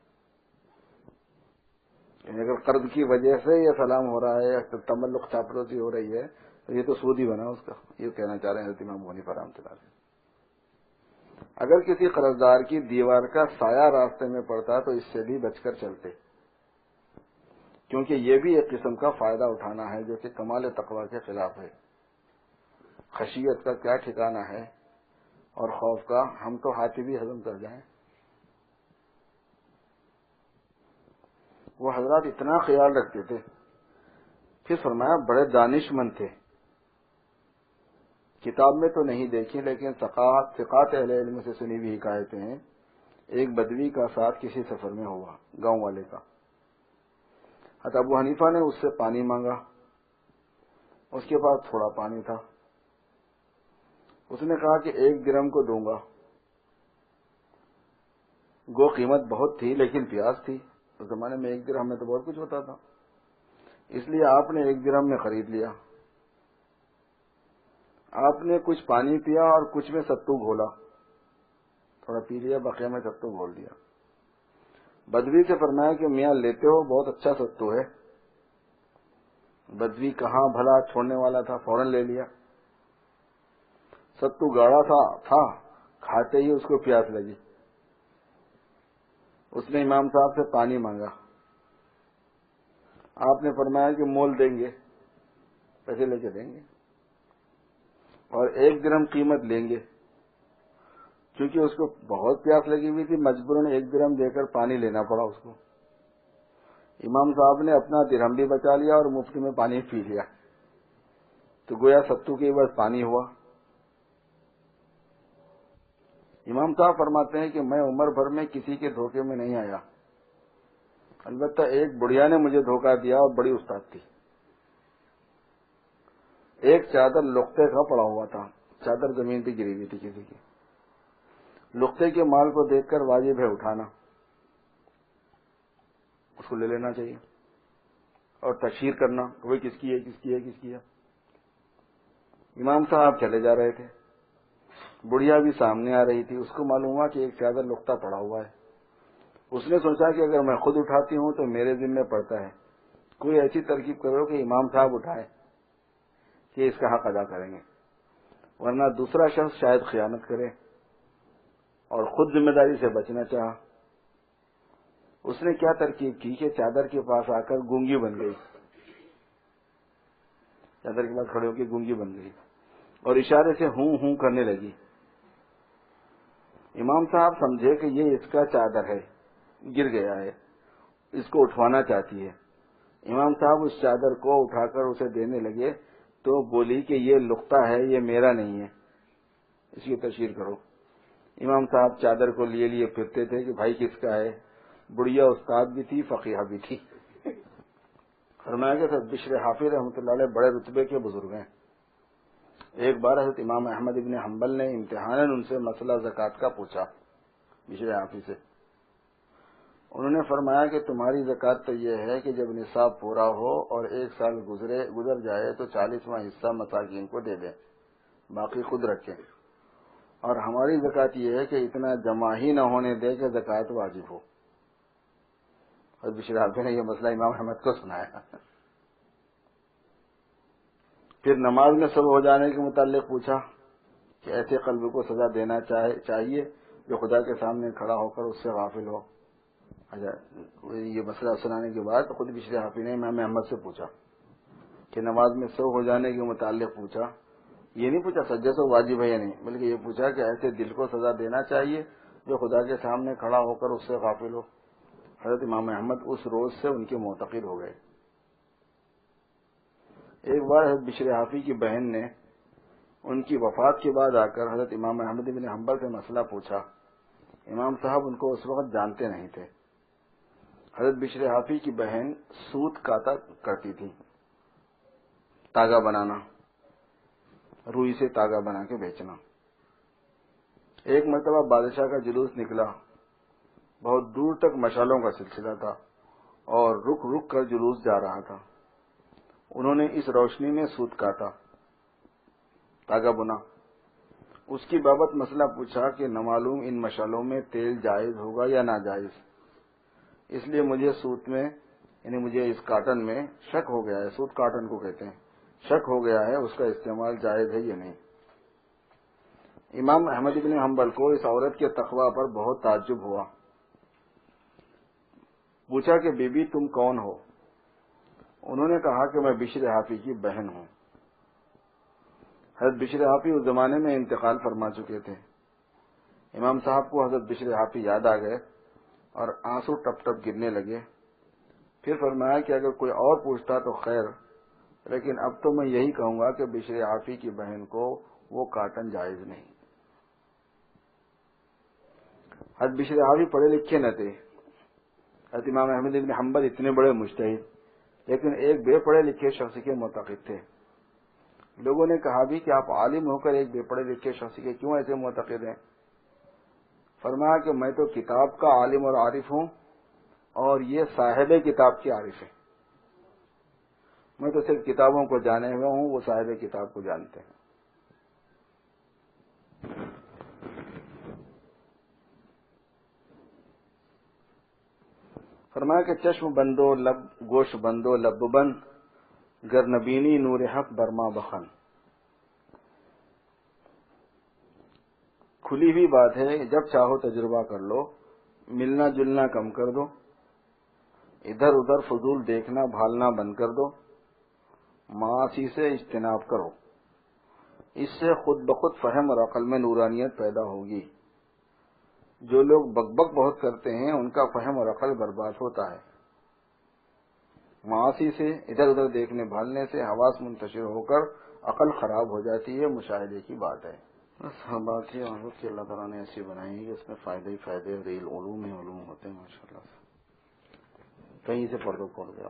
یعنی اگر قرض کی وجہ سے یہ سلام ہو رہا ہے، تملق چاپلوسی ہو رہی ہے، تو یہ تو سود ہی بنا اس کا، یہ کہنا چاہ رہے ہیں حضرت امام ابو حنیفہ رحمۃ اللہ علیہ۔ اگر کسی قرضدار کی دیوار کا سایہ راستے میں پڑتا تو اس سے بھی بچ کر چلتے، کیونکہ یہ بھی ایک قسم کا فائدہ اٹھانا ہے جو کہ کمال تقوی کے خلاف ہے۔ خشیت کا کیا ٹھکانہ ہے اور خوف کا، ہم تو ہاتھی بھی ہضم کر جائیں۔ وہ حضرات اتنا خیال رکھتے تھے، پھر فرمایا بڑے دانش مند تھے، کتاب میں تو نہیں دیکھی لیکن ثقات اہل علم سے سنی ہوئی حکایتیں ہیں۔ ایک بدوی کا ساتھ کسی سفر میں ہوا، گاؤں والے کا، حضرت ابو حنیفہ نے اس سے پانی مانگا، اس کے پاس تھوڑا پانی تھا، اس نے کہا کہ 1 درہم کو دوں گا، گو قیمت بہت تھی لیکن پیاس تھی، اس زمانے میں 1 درہم میں تو بہت کچھ ہوتا تھا، اس لیے آپ نے 1 درہم میں خرید لیا۔ آپ نے کچھ پانی پیا اور کچھ میں ستو گھولا، تھوڑا پی لیا، بقیہ میں ستو گھول دیا۔ بدوی سے فرمایا کہ میاں لیتے ہو، بہت اچھا ستو ہے۔ بدوی کہاں بھلا چھوڑنے والا تھا، فوراً لے لیا۔ ستو گاڑا تھا، کھاتے ہی اس کو پیاس لگی، اس نے امام صاحب سے پانی مانگا، آپ نے فرمایا کہ مول دیں گے، پیسے لے کے دیں گے، اور 1 درہم قیمت لیں گے، کیونکہ اس کو بہت پیاس لگی ہوئی تھی، مجبوراً 1 درہم دے کر پانی لینا پڑا اس کو۔ امام صاحب نے اپنا درہم بھی بچا لیا اور مفت میں پانی پی لیا، تو گویا ستو کے بس پانی ہوا۔ امام صاحب فرماتے ہیں کہ میں عمر بھر میں کسی کے دھوکے میں نہیں آیا، البتہ ایک بڑھیا نے مجھے دھوکہ دیا اور بڑی استاد تھی۔ ایک چادر لقطے کا پڑا ہوا تھا، چادر زمین پہ گری ہوئی تھی کسی کی، لقطے کے مال کو دیکھ کر واجب ہے اٹھانا، اس کو لے لینا چاہیے، اور تشہیر کرنا وہ کس کی ہے کس کی ہے کس کی ہے۔ امام صاحب چلے جا رہے تھے، بڑھیا بھی سامنے آ رہی تھی، اس کو معلوم ہوا کہ ایک چادر لقطہ پڑا ہوا ہے، اس نے سوچا کہ اگر میں خود اٹھاتی ہوں تو میرے ذمہ پڑتا ہے، کوئی ایسی ترکیب کرو کہ امام صاحب اٹھائے کہ اس کا حق ادا کریں گے، ورنہ دوسرا شخص شاید خیانت کرے، اور خود ذمہ داری سے بچنا چاہا۔ اس نے کیا ترکیب کی کہ چادر کے پاس آ کر گونگی بن گئی، چادر کے پاس کھڑے ہو کے گونگی بن گئی اور اشارے سے ہوں ہوں کرنے لگی۔ امام صاحب سمجھے کہ یہ اس کا چادر ہے، گر گیا ہے، اس کو اٹھوانا چاہتی ہے۔ امام صاحب اس چادر کو اٹھا کر اسے دینے لگے تو بولی کہ یہ لقطہ ہے، یہ میرا نہیں ہے، اس کی تشہیر کرو۔ امام صاحب چادر کو لیے پھرتے تھے کہ بھائی کس کا ہے، بڑھیا استاد بھی تھی، فقیہ بھی تھی۔ فرمایا کہ حضرت بشر حافظ رحمۃ اللہ علیہ بڑے رتبے کے بزرگ ہیں۔ ایک بار حضرت امام احمد ابن حنبل نے امتحاناً ان سے مسئلہ زکوٰۃ کا پوچھا، بشر حافظ سے۔ انہوں نے فرمایا کہ تمہاری زکوٰۃ تو یہ ہے کہ جب نصاب پورا ہو اور 1 سال گزر جائے تو 40واں حصہ مساکین کو دے دیں، باقی خود رکھیں، اور ہماری زکوٰۃ یہ ہے کہ اتنا جمع ہی نہ ہونے دے کہ زکوٰۃ واجب ہو۔ حضرت بشر حافظ نے یہ مسئلہ امام احمد کو سنایا۔ پھر نماز میں سب ہو جانے کے متعلق پوچھا کہ ایسے قلب کو سزا دینا چاہیے جو خدا کے سامنے کھڑا ہو کر اس سے غافل ہو۔ یہ مسئلہ سنانے کے بعد خود بشر حافظ نے امام احمد سے پوچھا کہ نماز میں سو ہو جانے کے متعلق پوچھا، یہ نہیں پوچھا سجدہ سو واجب ہے یا نہیں، بلکہ یہ پوچھا کہ ایسے دل کو سزا دینا چاہیے جو خدا کے سامنے کھڑا ہو کر اس سے غافل ہو۔ حضرت امام احمد اس روز سے ان کے معتقد ہو گئے۔ ایک بار حضرت بشر حافی کی بہن نے ان کی وفات کے بعد آ کر حضرت امام احمد بن حنبل سے مسئلہ پوچھا۔ امام صاحب ان کو اس وقت جانتے نہیں تھے۔ حضرت بشر حافی کی بہن سوت کاتا کرتی تھی، تاگا بنانا، روئی سے تاگا بنا کے بیچنا۔ ایک مرتبہ بادشاہ کا جلوس نکلا، بہت دور تک مشالوں کا سلسلہ تھا اور رک رک کر جلوس جا رہا تھا۔ انہوں نے اس روشنی میں سوت کاتا، تاگا بنا۔ اس کی بابت مسئلہ پوچھا کہ نامعلوم ان مشالوں میں تیل جائز ہوگا یا ناجائز، اس لیے مجھے سوت میں یعنی مجھے اس کاٹن میں شک ہو گیا ہے، سوت کاٹن کو کہتے ہیں، شک ہو گیا ہے اس کا استعمال جائز ہے یا نہیں۔ امام احمد بن حنبل کو اس عورت کے تقوی پر بہت تعجب ہوا۔ پوچھا کہ بی بی تم کون ہو؟ انہوں نے کہا کہ میں بشر حافی کی بہن ہوں۔ حضرت بشر حافی اس زمانے میں انتقال فرما چکے تھے۔ امام صاحب کو حضرت بشر حافی یاد آ گئے اور آنسو ٹپ ٹپ گرنے لگے۔ پھر فرمایا کہ اگر کوئی اور پوچھتا تو خیر، لیکن اب تو میں یہی کہوں گا کہ بشر حافی کی بہن کو وہ کاٹن جائز نہیں۔ حضرت بشر حافی پڑھے لکھے نہ تھے، حضرت امام احمد بن حنبل اتنے بڑے مجتہد، لیکن ایک بے پڑھے لکھے شخص کے معتقد تھے۔ لوگوں نے کہا بھی کہ آپ عالم ہو کر ایک بے پڑھے لکھے شخص کے کیوں ایسے معتقد ہیں؟ فرمایا کہ میں تو کتاب کا عالم اور عارف ہوں اور یہ صاحب کتاب کے عارف ہیں۔ میں تو صرف کتابوں کو جانے ہوا ہوں، وہ صاحب کتاب کو جانتے ہیں۔ فرمایا کہ چشم بندو لب گوش بندو لب بند، گر نبینی نور حق برما بخن۔ کھلی ہوئی بات ہے، جب چاہو تجربہ کر لو، ملنا جلنا کم کر دو، ادھر ادھر فضول دیکھنا بھالنا بند کر دو، معاصی سے اجتناب کرو، اس سے خود بخود فہم اور عقل میں نورانیت پیدا ہوگی۔ جو لوگ بک بک بہت کرتے ہیں ان کا فہم اور عقل برباد ہوتا ہے۔ معاصی سے ادھر ادھر دیکھنے بھالنے سے حواس منتشر ہو کر عقل خراب ہو جاتی ہے، مشاہدے کی بات ہے۔ بس بات یہ ہے کہ اللہ تعالیٰ نے ایسی بنائی ہے کہ اس میں فائدے ہی فائدے، ریل علوم ہی علوم ہوتے ہیں ماشاءاللہ سے۔ کہیں سے پڑھ گیا۔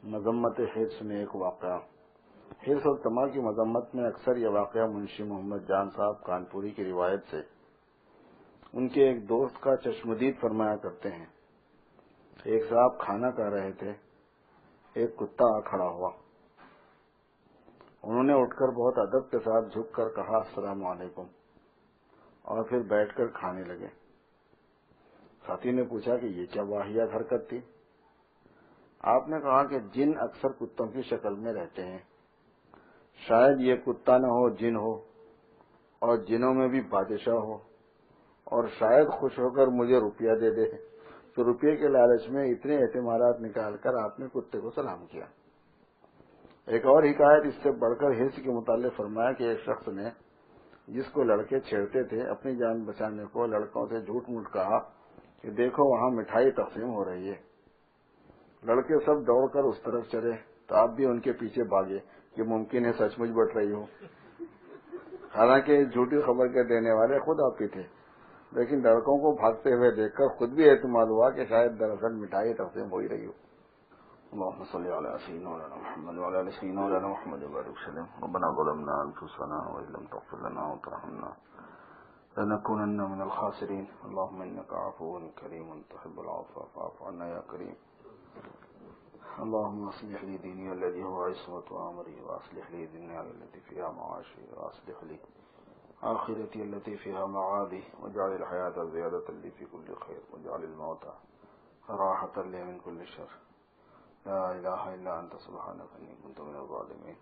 مذمت حرص میں ایک واقعہ۔ حرص اور طمع کی مذمت میں اکثر یہ واقعہ منشی محمد جان صاحب کانپوری کی روایت سے ان کے ایک دوست کا چشمدید فرمایا کرتے ہیں۔ ایک صاحب کھانا کھا رہے تھے، ایک کتا آ کھڑا ہوا۔ انہوں نے اٹھ کر بہت ادب کے ساتھ جھک کر کہا السلام علیکم، اور پھر بیٹھ کر کھانے لگے۔ ساتھی نے پوچھا کہ یہ کیا واہیات حرکت تھی؟ آپ نے کہا کہ جن اکثر کتوں کی شکل میں رہتے ہیں، شاید یہ کتا نہ ہو جن ہو، اور جنوں میں بھی بادشاہ ہو، اور شاید خوش ہو کر مجھے روپیہ دے دے، تو روپیے کے لالچ میں اتنے اعتمادات نکال کر آپ نے کتے کو سلام کیا۔ ایک اور حکایت اس سے بڑھ کر حرص کے متعلق فرمایا کہ ایک شخص نے جس کو لڑکے چھیڑتے تھے اپنی جان بچانے کو لڑکوں سے جھوٹ موٹ کہا کہ دیکھو وہاں مٹھائی تقسیم ہو رہی ہے۔ لڑکے سب دوڑ کر اس طرف چلے تو آپ بھی ان کے پیچھے بھاگے کہ ممکن ہے سچ مچ بٹ رہی ہو۔ حالانکہ جھوٹی خبر کے دینے والے خود آپ ہی تھے، لیکن لڑکوں کو بھاگتے ہوئے دیکھ کر خود بھی اعتماد ہوا کہ شاید دراصل مٹھائی تقسیم ہو ہی رہی ہو۔ اللهم صل على سيدنا مولانا محمد وعلى ال سيدنا مولانا محمد وبارك وسلم. ربنا ظلمنا انفسنا وان لم تغفر لنا وترحمنا لنكونن من الخاسرين. اللهم انك عفو كريم تحب العفو فاعف عنا يا كريم. اللهم اصلح لي ديني الذي هو عصمة امري، واصلح لي دنياي التي فيها معاشي، واصلح لي آخرتي التي فيها معادي، واجعل الحياة زيادة لي في كل خير، واجعل الموت راحة لي من كل شر. لا إله إلا أنت سبحانك إني كنت من الظالمين.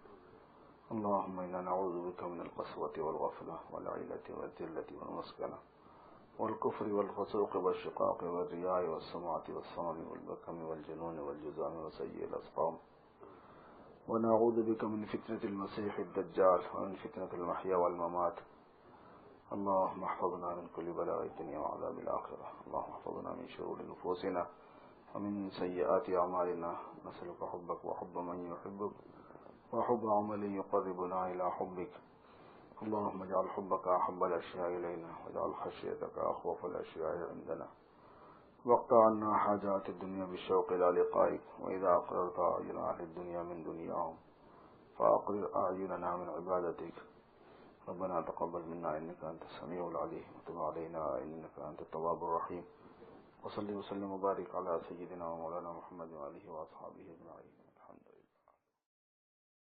اللهم إنا نعوذ بك من القسوة والغفلة والعلة والذلة والمسكنة والكفر والفسوق والشقاق والرياء والسمعة والصنم والبكم والجنون والجذام وسيء الأسقام. ونعوذ بك من فتنة المسيح الدجال ومن فتنة المحيا والممات اللهم احفظنا من كل بلاء الدنيا وعذاب الآخرة. اللهم احفظنا من شرور نفوسنا ومن سيئات أعمالنا. نسألك حبك وحب من يحبك وحب عمل يقربنا إلى حبك. اللهم اجعل حبك أحب الأشياء إلينا واجعل خشيتك أخوف الأشياء عندنا واقطع عنا حاجات الدنيا بالشوق إلى لقائك. وإذا أقررت أعين أهل الدنيا من دنياهم فأقرر أعيننا من عبادتك. ربنا تقبل منا إنك أنت السميع العليم وتب علينا إنك أنت التواب الرحيم. وصلي وسلم وبارك على سيدنا ومولانا محمد وآله وأصحابه أجمعين.